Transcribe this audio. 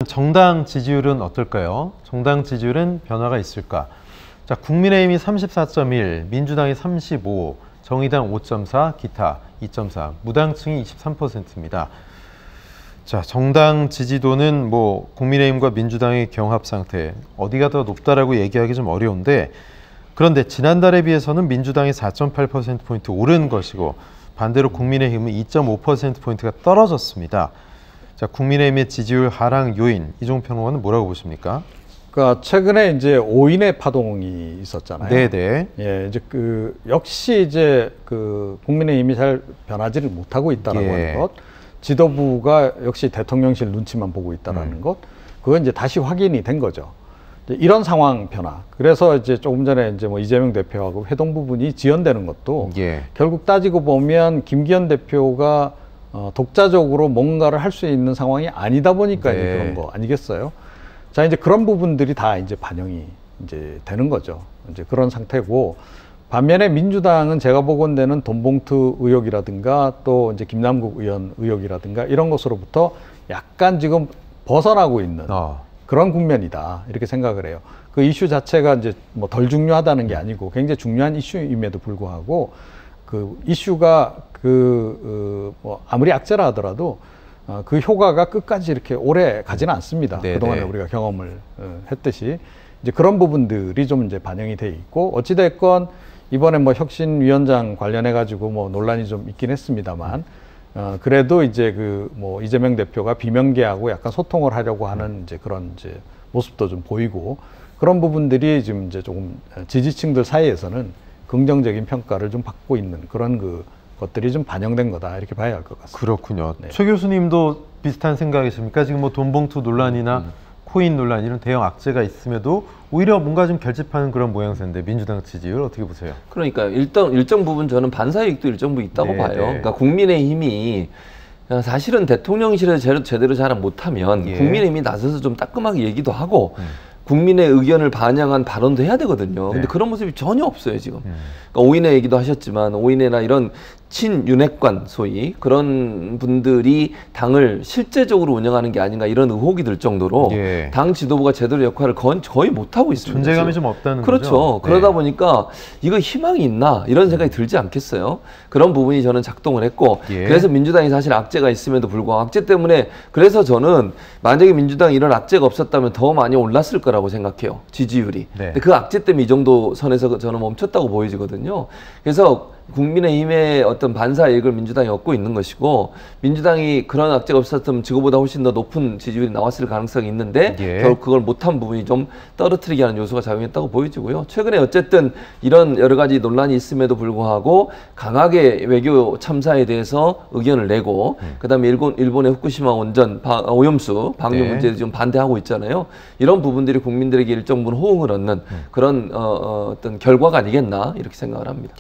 정당 지지율은 어떨까요? 정당 지지율은 변화가 있을까? 자, 국민의힘이 34.1, 민주당이 35, 정의당 5.4, 기타 2.4, 무당층이 23%입니다. 자, 정당 지지도는 뭐 국민의힘과 민주당의 경합 상태, 어디가 더 높다라고 얘기하기 좀 어려운데, 그런데 지난달에 비해서는 민주당이 4.8%포인트 오른 것이고 반대로 국민의힘은 2.5%포인트가 떨어졌습니다. 자, 국민의힘의 지지율 하락 요인, 이종우 평론가는 뭐라고 보십니까? 그러니까 최근에 이제 5인의 파동이 있었잖아요. 네네. 예, 이제 역시 이제 국민의힘이 잘 변하지를 못하고 있다라고 하는 것, 지도부가 역시 대통령실 눈치만 보고 있다라는 것, 그건 이제 다시 확인이 된 거죠. 이런 상황 변화. 그래서 이제 조금 전에 이제 뭐 이재명 대표하고 회동 부분이 지연되는 것도 결국 따지고 보면 김기현 대표가 독자적으로 뭔가를 할 수 있는 상황이 아니다 보니까 이제 그런 거 아니겠어요? 자, 이제 그런 부분들이 다 이제 반영이 이제 되는 거죠. 이제 그런 상태고, 반면에 민주당은 제가 보건대는 돈봉투 의혹이라든가 또 이제 김남국 의원 의혹이라든가 이런 것으로부터 약간 지금 벗어나고 있는 그런 국면이다, 이렇게 생각을 해요. 그 이슈 자체가 이제 뭐 덜 중요하다는 게 아니고 굉장히 중요한 이슈임에도 불구하고 그 이슈가 뭐 아무리 악재라 하더라도 그 효과가 끝까지 이렇게 오래 가지는 않습니다. 그동안에 우리가 경험을 했듯이 이제 그런 부분들이 좀 이제 반영이 돼 있고, 어찌됐건 이번에 뭐 혁신위원장 관련해 가지고 뭐 논란이 좀 있긴 했습니다만, 그래도 이제 뭐 이재명 대표가 비명계하고 약간 소통을 하려고 하는 이제 그런 이제 모습도 좀 보이고, 그런 부분들이 지금 이제 조금 지지층들 사이에서는 긍정적인 평가를 좀 받고 있는 그런 것들이 좀 반영된 거다, 이렇게 봐야 할 것 같습니다. 그렇군요. 최 교수님도 비슷한 생각이십니까? 지금 뭐 돈봉투 논란이나 코인 논란, 이런 대형 악재가 있음에도 오히려 뭔가 좀 결집하는 그런 모양새인데, 민주당 지지율 어떻게 보세요? 그러니까 일정 부분 저는 반사이익도 일정 부분 있다고 봐요. 그러니까 국민의힘이 사실은 대통령실에서 제대로 잘 못하면 국민의힘이 나서서 좀 따끔하게 얘기도 하고 국민의 의견을 반영한 발언도 해야 되거든요. 근데 그런 모습이 전혀 없어요, 지금. 그러니까 오인회 얘기도 하셨지만, 오인회나 이런 친윤핵관 소위 그런 분들이 당을 실제적으로 운영하는 게 아닌가, 이런 의혹이 들 정도로 당 지도부가 제대로 역할을 거의 못하고 있습니다. 존재감이 좀 없다는 거죠? 그렇죠. 그러다 보니까 이거 희망이 있나, 이런 생각이 들지 않겠어요? 그런 부분이 저는 작동을 했고, 그래서 민주당이 사실 악재가 있음에도 불구하고, 악재 때문에, 그래서 저는 만약에 민주당이 이런 악재가 없었다면 더 많이 올랐을 거라고 생각해요, 지지율이. 근데 그 악재 때문에 이 정도 선에서 저는 멈췄다고 보여지거든요. 그래서 국민의힘의 어떤 반사이익을 민주당이 얻고 있는 것이고, 민주당이 그런 악재가 없었으면 지금보다 훨씬 더 높은 지지율이 나왔을 가능성이 있는데 결국 그걸 못한 부분이 좀 떨어뜨리게 하는 요소가 작용했다고 보여지고요. 최근에 어쨌든 이런 여러 가지 논란이 있음에도 불구하고 강하게 외교 참사에 대해서 의견을 내고, 그다음에 일본의 후쿠시마 원전 오염수 방류 문제에 좀 반대하고 있잖아요. 이런 부분들이 국민들에게 일정 부분 호응을 얻는 그런 어떤 결과가 아니겠나, 이렇게 생각을 합니다.